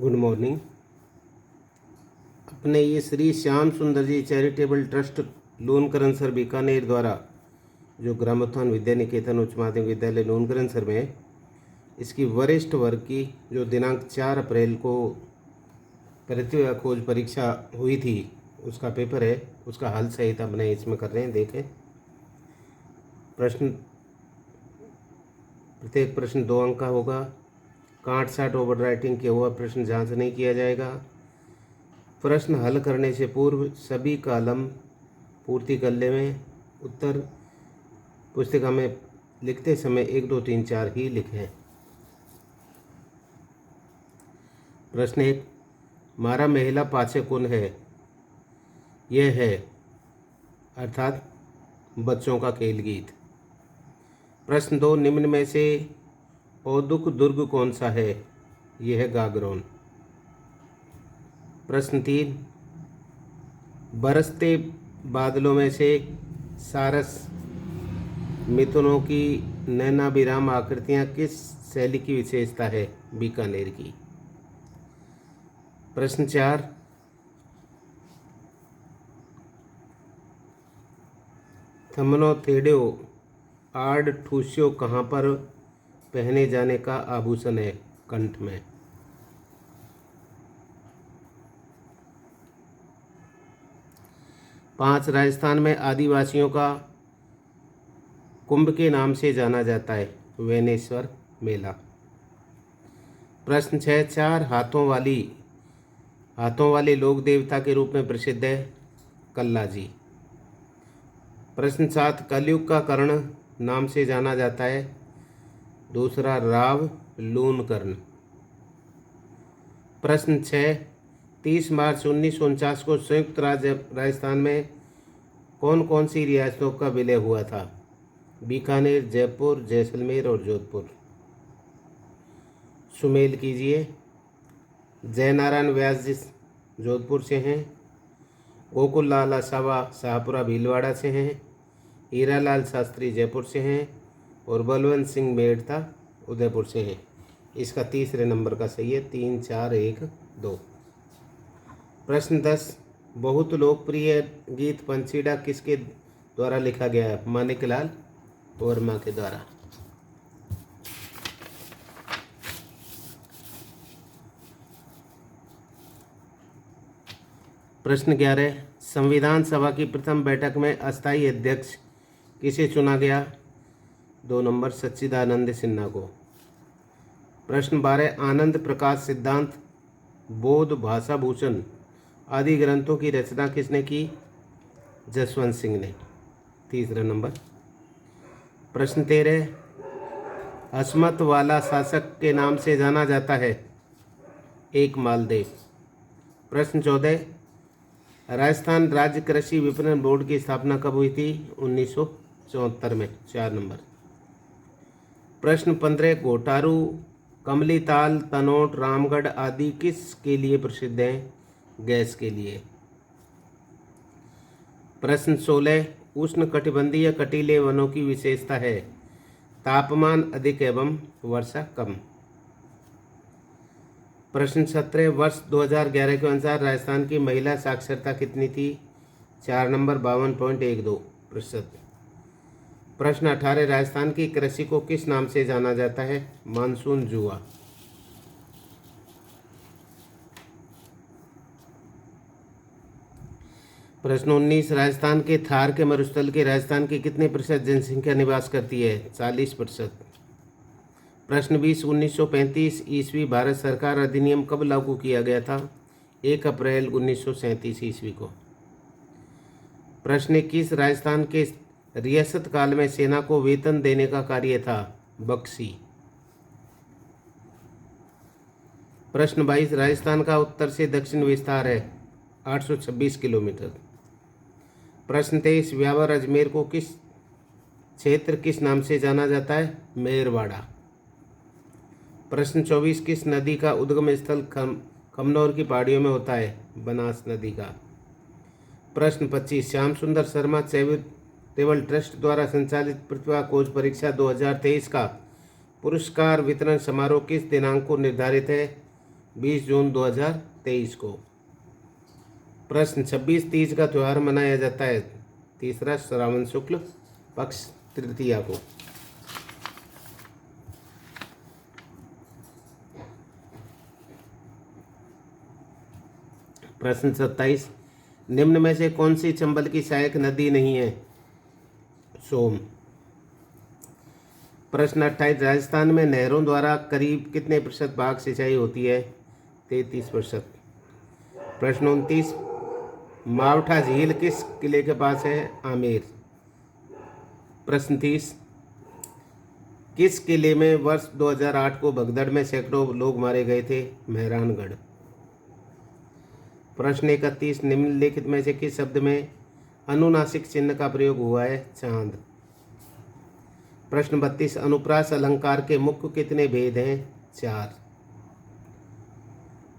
Good morning. अपने ये श्री श्याम सुंदर जी चैरिटेबल ट्रस्ट लूनकरण बीकानेर द्वारा जो ग्रामोत्थान विद्या निकेतन उच्च माध्यमिक विद्यालय लूनकरण में है, इसकी वरिष्ठ वर्ग की जो दिनांक 4 अप्रैल को पृथ्वी खोज परीक्षा हुई थी उसका पेपर है, उसका हल सहित अपने इसमें कर रहे हैं। देखें, प्रत्येक प्रश्न 2 अंक का होगा। काट साट ओवर राइटिंग किया हुआ प्रश्न जांच नहीं किया जाएगा। प्रश्न हल करने से पूर्व सभी कॉलम पूर्ति कर लें। उत्तर पुस्तिका में लिखते समय 1 2 3 4 ही लिखें। प्रश्न 1, मारा महिला पाछे कौन है? यह है अर्थात बच्चों का खेल गीत। प्रश्न 2, निम्न में से औदुक दुर्ग कौन सा है? यह है गागरोन। प्रश्न 3, बरसते बादलों में से सारस मिथुनों की नैनाभिराम आकृतियां किस शैली की विशेषता है? बीकानेर की। प्रश्न 4, थमनोथेडो आर्ड ठूस्यो कहाँ पर पहने जाने का आभूषण है? कंठ में। पाँच, राजस्थान में आदिवासियों का कुंभ के नाम से जाना जाता है? वेनेश्वर मेला। प्रश्न 6, 4 हाथों वाले लोक देवता के रूप में प्रसिद्ध है? कल्लाजी। प्रश्न 7, कलयुग का कर्ण नाम से जाना जाता है? दूसरा राव लूनकर्ण। प्रश्न 6, 30 मार्च 1949 को संयुक्त राज्य राजस्थान में कौन कौन सी रियासतों का विलय हुआ था? बीकानेर, जयपुर, जैसलमेर और जोधपुर। सुमेल कीजिए। जयनारायण व्यास जी जोधपुर से हैं। गोकुल लाल असावा शाहपुरा भीलवाड़ा से हैं। हीरालाल शास्त्री जयपुर से हैं और बलवंत सिंह मेड़ता उदयपुर से हैं। इसका तीसरे नंबर का सही है। 3 4 1 2। प्रश्न 10, बहुत लोकप्रिय गीत पंछीड़ा किसके द्वारा लिखा गया है? मानिकलाल वर्मा के द्वारा। प्रश्न 11, संविधान सभा की प्रथम बैठक में अस्थायी अध्यक्ष किसे चुना गया? 2 नंबर सच्चिदानंद सिन्हा को। प्रश्न 12, आनंद प्रकाश सिद्धांत, बोध, भाषा भूषण आदि ग्रंथों की रचना किसने की? जसवंत सिंह ने। तीसरा नंबर। प्रश्न 13, हसमत वाला शासक के नाम से जाना जाता है? एक मालदेव। प्रश्न 14, राजस्थान राज्य कृषि विपणन बोर्ड की स्थापना कब हुई थी? 1974 में। 4 नंबर। प्रश्न 15, घोटारू, कमलीताल, तनोट, रामगढ़ आदि किस के लिए प्रसिद्ध हैं? गैस के लिए। प्रश्न 16, उष्ण कटिबंधीय कटीले वनों की विशेषता है? तापमान अधिक एवं वर्षा कम। प्रश्न 17, वर्ष 2011 के अनुसार राजस्थान की महिला साक्षरता कितनी थी? 4 नंबर 52.12%। प्रश्न 18, राजस्थान की कृषि को किस नाम से जाना जाता है? मानसून जुआ। प्रश्न 19, राजस्थान के थार के मरुस्थल के राजस्थान की कितने प्रतिशत जनसंख्या निवास करती है? 40%। प्रश्न 20, 1935 ईस्वी भारत सरकार अधिनियम कब लागू किया गया था? 1 अप्रैल 1937 ईस्वी को। प्रश्न 21, राजस्थान के रियासत काल में सेना को वेतन देने का कार्य था? बख्शी। प्रश्न 22, राजस्थान का उत्तर से दक्षिण विस्तार है 826 किलोमीटर। प्रश्न 23, ब्यावर अजमेर को किस नाम से जाना जाता है? मेरवाड़ा। प्रश्न 24, किस नदी का उद्गम स्थल खमनौर की पहाड़ियों में होता है? बनास नदी का। प्रश्न 25, श्याम सुंदर शर्मा चैरिटेबल ट्रस्ट द्वारा संचालित प्रतिभा खोज परीक्षा 2023 का पुरस्कार वितरण समारोह किस दिनांक को निर्धारित है? 20 जून 2023 को। प्रश्न 26 तीज का त्यौहार मनाया जाता है। तीसरा श्रावण शुक्ल पक्ष तृतीया को। प्रश्न 27 निम्न में से कौन सी चंबल की सहायक नदी नहीं है? सोम। प्रश्न 28 राजस्थान में नहरों द्वारा करीब कितने प्रतिशत भाग सिंचाई होती है? 33%। प्रश्न 29 मावठा झील किस किले के पास है? आमेर। प्रश्न 30 किस किले में वर्ष 2008 को भगदड़ में सैकड़ों लोग मारे गए थे? मेहरानगढ़। प्रश्न 31 निम्नलिखित में से किस शब्द में अनुनासिक चिन्ह का प्रयोग हुआ है? चांद। प्रश्न 32 अनुप्रास अलंकार के मुख्य कितने भेद हैं? 4।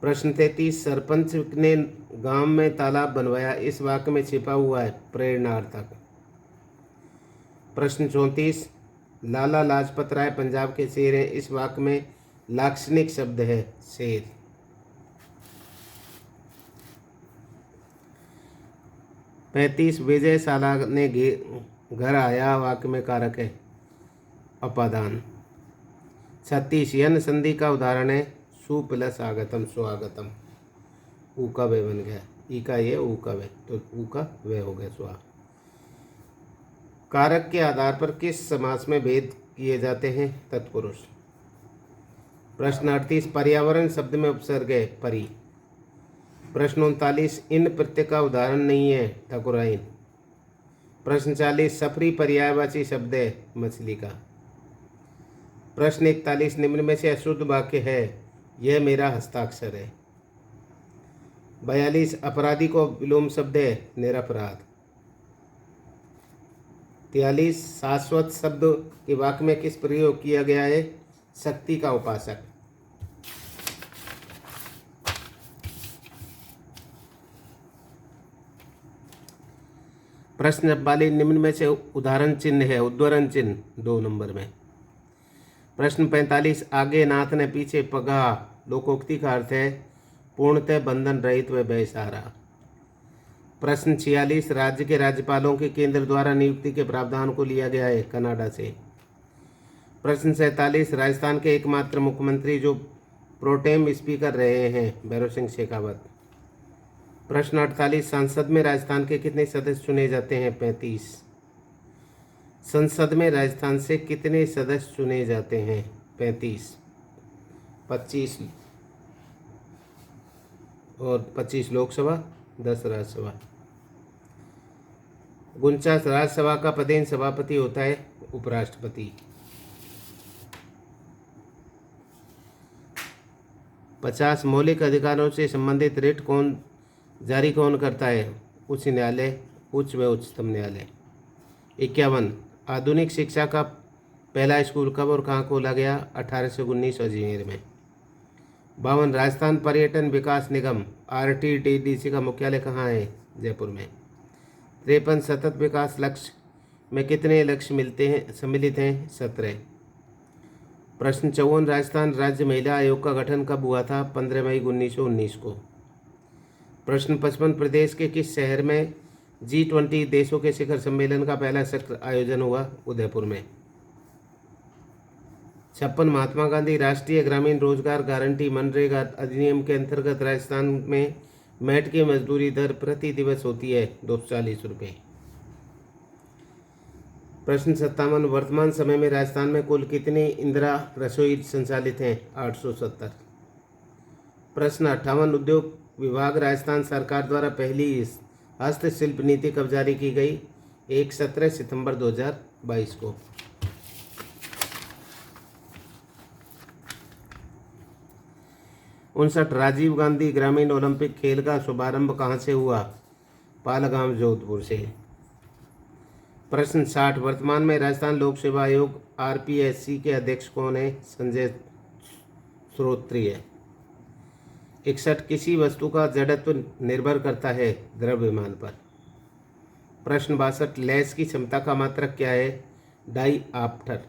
प्रश्न 33 सरपंच ने गांव में तालाब बनवाया, इस वाक्य में छिपा हुआ है प्रेरणार्थक। प्रश्न 34 लाला लाजपत राय पंजाब के शेर हैं, इस वाक्य में लाक्षणिक शब्द है शेर। पैंतीस विजयशाला ने घर आया, वाक्य में कारक है अपादान। 36 यन संधि का उदाहरण है सु प्लस आगतम स्वागतम। ऊ का वे बन गया, ई का ये ऊ का वे, तो ऊ का वे हो गया स्वा। कारक के आधार पर किस समास में भेद किए जाते हैं? तत्पुरुष। प्रश्न 38 पर्यावरण शब्द में उपसर्ग है परि। प्रश्न 39 इन प्रत्यय का उदाहरण नहीं है ठकुराइन। प्रश्न 40 सफरी पर्यायवाची शब्द है मछली का। प्रश्न 41 निम्न में से अशुद्ध वाक्य है यह मेरा हस्ताक्षर है। 42 अपराधी को विलोम शब्द है निरपराध। 43 शाश्वत शब्द के वाक्य में किस प्रयोग किया गया है? शक्ति का उपासक। प्रश्न 44 निम्न में से उदाहरण चिन्ह है उद्धरण चिन्ह 2 नंबर में। प्रश्न 45 आगे नाथ ने पीछे पगा लोकोक्ति का अर्थ है पूर्णतः बंधन रहित व बेसहारा। प्रश्न 46 राज्य के राज्यपालों के केंद्र द्वारा नियुक्ति के प्रावधान को लिया गया है कनाडा से। प्रश्न 47 राजस्थान के एकमात्र मुख्यमंत्री जो प्रोटेम स्पीकर रहे हैं भैरव सिंह शेखावत। प्रश्न 48 संसद में राजस्थान के कितने सदस्य चुने जाते हैं? 35। संसद में राजस्थान से कितने सदस्य चुने जाते हैं? 35। 25 और 25 लोकसभा 10 राज्यसभा। 49 राज्यसभा का पदेन सभापति होता है उपराष्ट्रपति। 50 मौलिक अधिकारों से संबंधित रिट जारी कौन करता है? उच्च न्यायालय, उच्च व उच्चतम न्यायालय। 51 आधुनिक शिक्षा का पहला स्कूल कब और कहाँ खोला गया? 1819 अजमेर में। 52 राजस्थान पर्यटन विकास निगम RTDC का मुख्यालय कहाँ है? जयपुर में। 53 सतत विकास लक्ष्य में कितने लक्ष्य सम्मिलित हैं? 17। प्रश्न 54 राजस्थान राज्य महिला आयोग का गठन कब हुआ था? 15 मई 1919 को। प्रश्न 55 प्रदेश के किस शहर में G20 देशों के शिखर सम्मेलन का पहला सत्र आयोजन हुआ? उदयपुर में। 56 महात्मा गांधी राष्ट्रीय ग्रामीण रोजगार गारंटी मनरेगा अधिनियम के अंतर्गत राजस्थान में मैट की मजदूरी दर प्रति दिवस होती है 240 रुपये। प्रश्न 57 वर्तमान समय में राजस्थान में कुल कितनी इंदिरा रसोई संचालित हैं? 870। प्रश्न 58 उद्योग विभाग राजस्थान सरकार द्वारा पहली हस्तशिल्प नीति कब जारी की गई? 17 सितंबर 2022 को। उनसठ राजीव गांधी ग्रामीण ओलंपिक खेल का शुभारंभ कहाँ से हुआ? पालगांव जोधपुर से। प्रश्न 60 वर्तमान में राजस्थान लोक सेवा आयोग RPSC के अध्यक्ष कौन है? संजय श्रोत्री है। 61 किसी वस्तु का जड़त्व निर्भर करता है द्रव्यमान पर। प्रश्न 62 लेंस की क्षमता का मात्रक क्या है? डाईऑप्टर।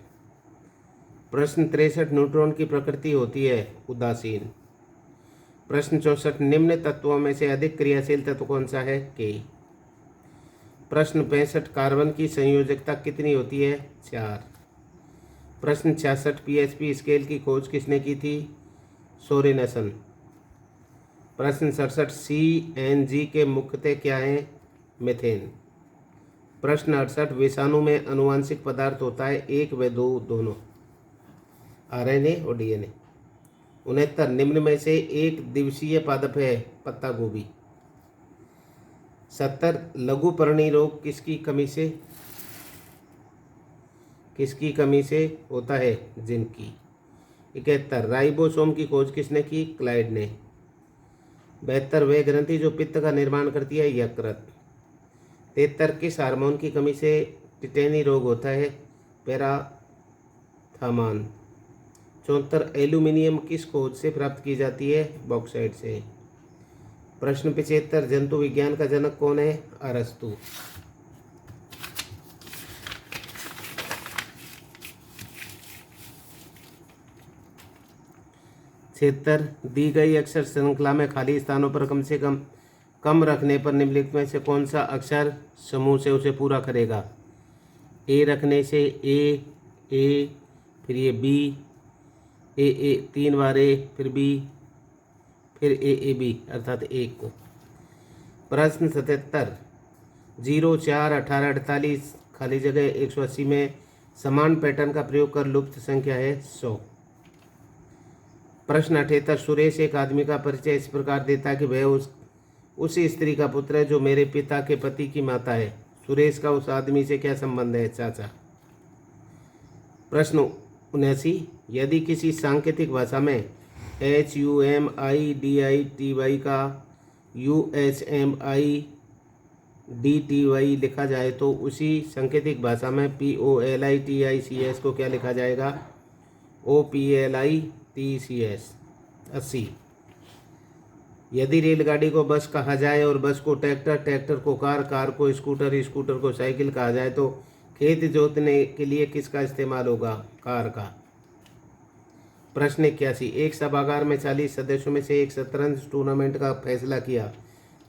प्रश्न 63 न्यूट्रॉन की प्रकृति होती है उदासीन। प्रश्न 64, निम्न तत्वों में से अधिक क्रियाशील तत्व कौन सा है? के। प्रश्न 65, कार्बन की संयोजकता कितनी होती है? 4। प्रश्न 66, पीएचपी स्केल की खोज किसने की थी? सोरेनसन। प्रश्न 67, सीएनजी के मुख्यतः क्या हैं? मीथेन। प्रश्न 68, विषाणु में आनुवंशिक पदार्थ होता है 1 व 2 दोनों, आरएनए और डीएनए। 69, निम्न में से एक दिवसीय पादप है? पत्ता गोभी। 70, लघु पर्णी रोग किसकी कमी से होता है? जिंक की। 71, राइबोसोम की खोज किसने की? क्लाइड ने। 72, वह ग्रंथि जो पित्त का निर्माण करती है? यकृत। 73, किस हार्मोन की कमी से टिटेनी रोग होता है? पैराथामान। 74, एल्यूमिनियम किस खोज से प्राप्त की जाती है? बॉक्साइट से। प्रश्न 75, जंतु विज्ञान का जनक कौन है? अरस्तु। 76, दी गई अक्षर श्रृंखला में खाली स्थानों पर कम से कम रखने पर निम्नलिखित में से कौन सा अक्षर समूह से उसे पूरा करेगा? ए रखने से ए, फिर ये बी, ए 3 बार ए, फिर बी, फिर ए बी अर्थात 1 को। प्रश्न 77, 0, 4, 18, 48 खाली जगह 180 में समान पैटर्न का प्रयोग कर लुप्त संख्या है 100। प्रश्न 78, सुरेश एक आदमी का परिचय इस प्रकार देता है कि वह उसी स्त्री का पुत्र है जो मेरे पिता के पति की माता है। सुरेश का उस आदमी से क्या संबंध है? चाचा। प्रश्न 79, यदि किसी सांकेतिक भाषा में HUMIDITY का UHMIDTY लिखा जाए तो उसी सांकेतिक भाषा में POLITICS को क्या लिखा जाएगा? OPLITCS। 80, यदि रेलगाड़ी को बस कहा जाए और बस को ट्रैक्टर, ट्रैक्टर को कार, कार को स्कूटर, स्कूटर को साइकिल कहा जाए तो खेत जोतने के लिए किसका इस्तेमाल होगा? कार का। प्रश्न 81, एक सभागार में 40 सदस्यों में से एक शतरंज टूर्नामेंट का फैसला किया।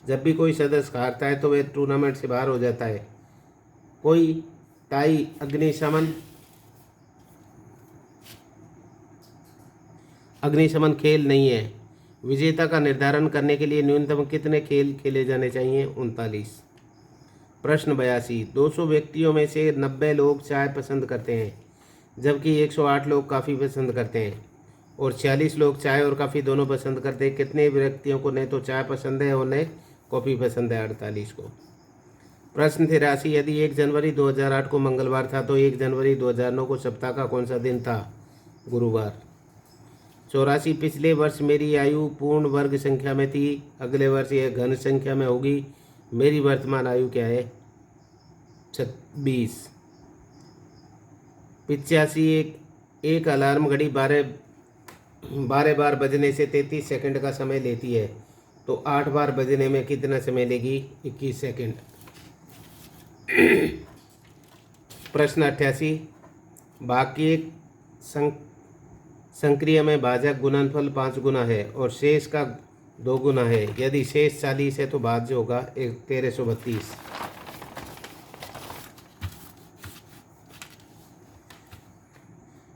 जब भी कोई सदस्य हारता है तो वह टूर्नामेंट से बाहर हो जाता है। कोई टाई अग्निशमन खेल नहीं है। विजेता का निर्धारण करने के लिए न्यूनतम कितने खेल खेले जाने चाहिए? 39। प्रश्न 82, 200 व्यक्तियों में से 90 लोग चाय पसंद करते हैं जबकि 108 लोग कॉफ़ी पसंद करते हैं और 46 लोग चाय और कॉफ़ी दोनों पसंद करते हैं। कितने व्यक्तियों को न तो चाय पसंद है और न कॉफ़ी पसंद है? 48 को। प्रश्न 83, यदि 1 जनवरी 2008 को मंगलवार था तो 1 जनवरी 2009 को सप्ताह का कौन सा दिन था? गुरुवार। 84, पिछले वर्ष मेरी आयु पूर्ण वर्ग संख्या में थी, अगले वर्ष यह घन संख्या में होगी। मेरी वर्तमान आयु क्या है? 26। 85, एक अलार्म घड़ी 12 बार बजने से 33 सेकंड का समय लेती है तो 8 बार बजने में कितना समय लेगी? 21 सेकंड। प्रश्न 88, भाग की एक संक्रिया में भाजक गुणनफल 5 गुना है और शेष का 2 गुना है। यदि शेष 40 है तो भाज्य होगा 1332।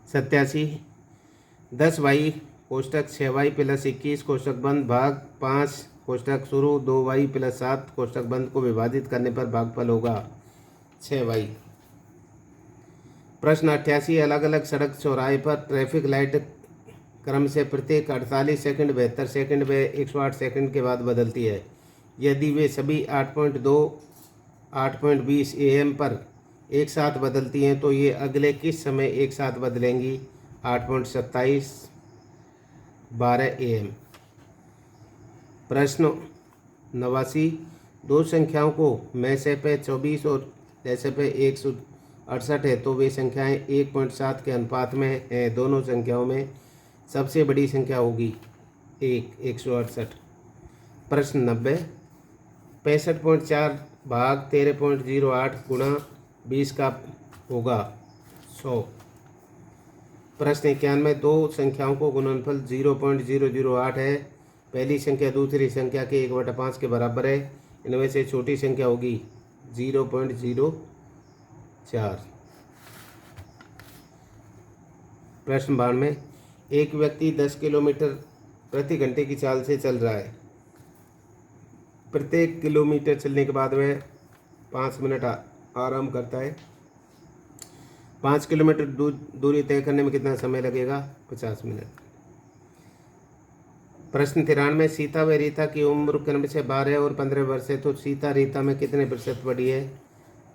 87, 10y कोष्टक 6y + 21 कोष्टक बंद भाग 5 कोष्टक शुरू 2y + 7 कोष्टक बंद को विभाजित करने पर भागफल होगा 6y। प्रश्न 88, अलग अलग सड़क चौराहे पर ट्रैफिक लाइट क्रम से प्रत्येक 48 सेकंड, 72 सेकंड व 108 सेकंड के बाद बदलती है। यदि वे सभी 8.2, 8.20 AM पर एक साथ बदलती हैं तो ये अगले किस समय एक साथ बदलेंगी? 8.27, 12 AM। प्रश्न 89, दो संख्याओं को में से पे 24 और जैसे पे 168 है तो वे संख्याएं 1.7 के अनुपात में हैं। दोनों संख्याओं में सबसे बड़ी संख्या होगी 168। प्रश्न 90, 65.4 भाग 13.08 गुणा 20 का होगा 100। प्रश्न 91, दो संख्याओं को गुणनफल 0.008 है पहली संख्या दूसरी संख्या के 1/5 के बराबर है। इनमें से छोटी संख्या होगी 0.04। प्रश्न 92, एक व्यक्ति 10 किलोमीटर प्रति घंटे की चाल से चल रहा है। प्रत्येक किलोमीटर चलने के बाद वह 5 मिनट आराम करता है। 5 किलोमीटर दूरी तय करने में कितना समय लगेगा? 50 मिनट। प्रश्न 93, सीता व रीता की उम्र क्रम से 12 और 15 वर्ष है, तो सीता रीता में कितने प्रतिशत बढ़ी है?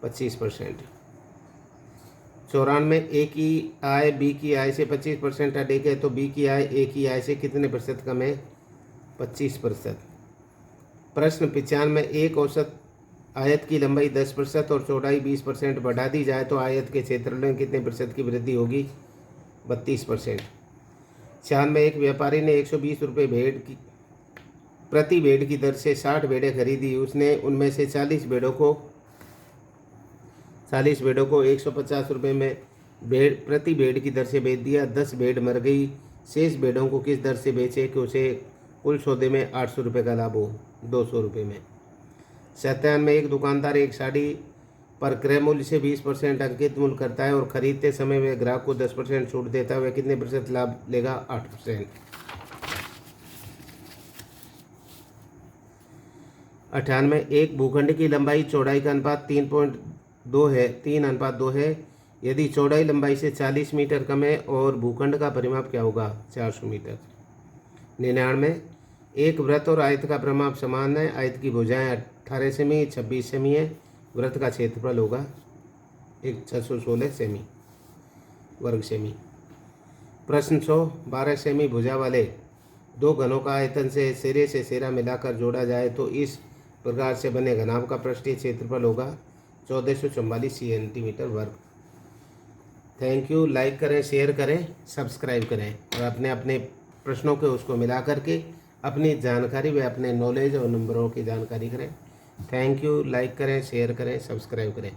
25%। 94, ए की आय बी की आय से 25% अधिक है, तो बी की आय ए की आय से कितने प्रतिशत कम है? 25%। प्रश्न 95, एक औसत आयत की लंबाई 10% और चौड़ाई 20% बढ़ा दी जाए तो आयत के क्षेत्रफल में कितने प्रतिशत की वृद्धि होगी? 32%। 96, एक व्यापारी ने 120 रुपये प्रति भेड़ की दर से 60 भेड़ें खरीदी। उसने उनमें से 40 भेड़ों को 150 रुपये में प्रति भेड़ की दर से बेच दिया। 10 भेड़ मर गई। शेष भेड़ों को किस दर से बेचे कि उसे कुल सौदे में 800 रुपये का लाभ हो? 200 रुपये में। 97, एक दुकानदार एक साड़ी पर क्रय मूल्य से 20% अंकित मूल्य करता है और खरीदते समय वह ग्राहक को 10% छूट देता है, वह कितने प्रतिशत लाभ लेगा? 8%। 98, एक भूखंड की लंबाई चौड़ाई का अनुपात 3:2 है। यदि चौड़ाई लंबाई से 40 मीटर कम है और भूखंड का परिमाप क्या होगा? 400 मीटर। 99, एक वृत्त और आयत का परिमाप समान है। आयत की भुजाएं 18 सेमी 26 सेमी है। वृत्त का क्षेत्रफल होगा 616 सेमी वर्ग सेमी। प्रश्न 100, 12 सेमी भुजा वाले दो घनों का आयतन से सिरा मिलाकर जोड़ा जाए तो इस प्रकार से बने घनाभ का पृष्ठीय क्षेत्रफल होगा 1444 सेंटीमीटर वर्ग। Thank you. लाइक करें, शेयर करें, सब्सक्राइब करें और अपने अपने प्रश्नों के उसको मिला करके अपनी जानकारी व अपने नॉलेज और नंबरों की जानकारी करें। Thank you. लाइक करें, शेयर करें, सब्सक्राइब करें।